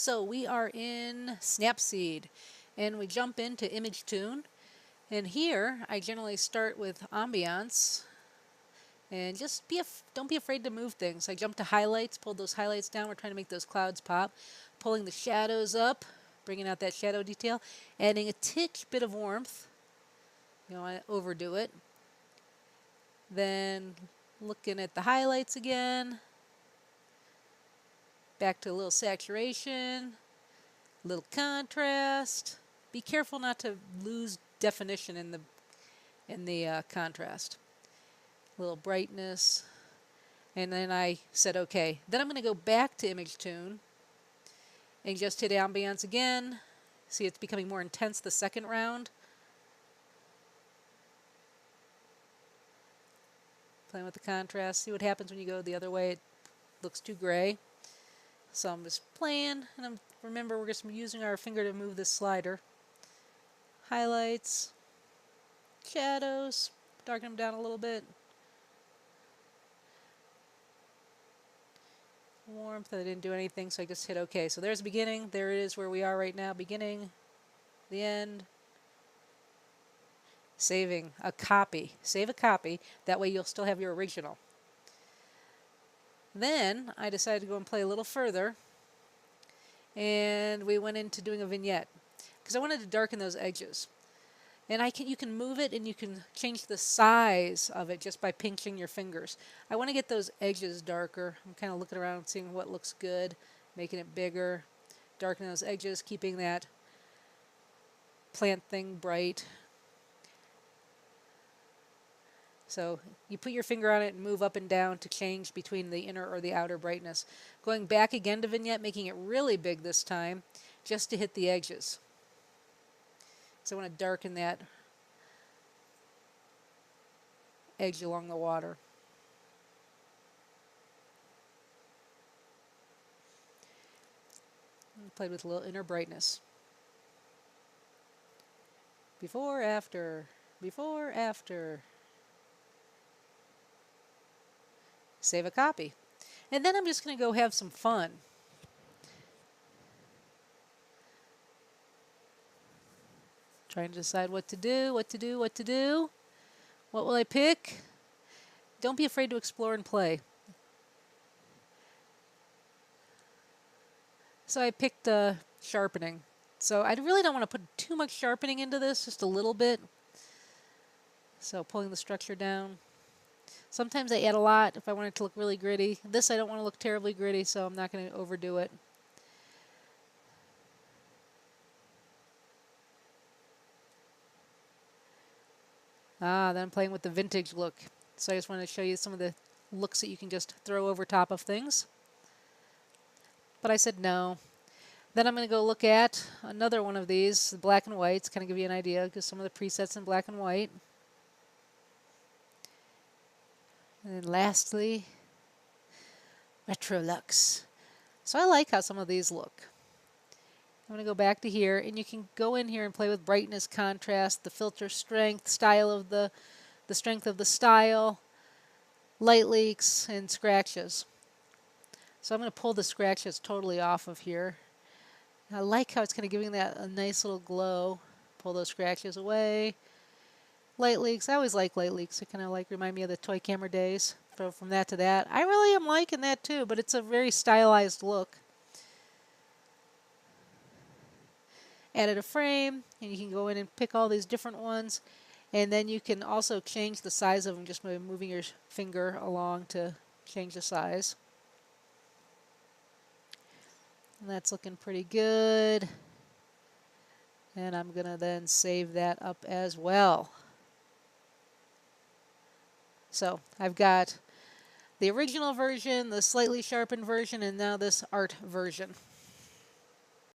So we are in Snapseed and we jump into Image Tune, and here I generally start with Ambience and just don't be afraid to move things. I jump to highlights, pull those highlights down. We're trying to make those clouds pop, pulling the shadows up, bringing out that shadow detail, adding a titch bit of warmth. You don't want to overdo it. Then looking at the highlights again, back to a little saturation, a little contrast. Be careful not to lose definition in the contrast. A little brightness, and then I said okay. Then I'm going to go back to Image Tune and just hit Ambience again. See, it's becoming more intense the second round. Playing with the contrast. See what happens when you go the other way. It looks too gray. So I'm just playing, and remember we're just using our finger to move this slider. Highlights, shadows, darken them down a little bit. Warmth, I didn't do anything, so I just hit OK. So there's the beginning. There it is where we are right now. Beginning, the end. Saving a copy. Save a copy. That way you'll still have your original. Then I decided to go and play a little further, and we went into doing a vignette because I wanted to darken those edges. And you can move it and you can change the size of it just by pinching your fingers. I want to get those edges darker. I'm kind of looking around seeing what looks good, making it bigger, darkening those edges, keeping that plant thing bright. So you put your finger on it and move up and down to change between the inner or the outer brightness. Going back again to vignette, making it really big this time, just to hit the edges. So I want to darken that edge along the water. And played with a little inner brightness. Before, after, before, after. Save a copy. And then I'm just going to go have some fun. Trying to decide what to do, what to do, what to do. What will I pick? Don't be afraid to explore and play. So I picked Sharpening. So I really don't want to put too much sharpening into this, just a little bit. So pulling the structure down. Sometimes I add a lot if I want it to look really gritty. This I don't want to look terribly gritty, so I'm not going to overdo it. Then I'm playing with the vintage look. So I just want to show you some of the looks that you can just throw over top of things. But I said no. Then I'm going to go look at another one of these, the black and whites, kind of give you an idea, because some of the presets in black and white. And then lastly, Retrolux. So I like how some of these look. I'm going to go back to here, and you can go in here and play with brightness, contrast, the filter strength, style of the strength of the style, light leaks, and scratches. So I'm going to pull the scratches totally off of here. I like how it's kind of giving that a nice little glow. Pull those scratches away. Light leaks. I always like light leaks. They kind of remind me of the toy camera days. So from that to that. I really am liking that too, but it's a very stylized look. Added a frame, and you can go in and pick all these different ones. And then you can also change the size of them just by moving your finger along to change the size. And that's looking pretty good. And I'm going to then save that up as well. So I've got the original version, the slightly sharpened version, and now this art version.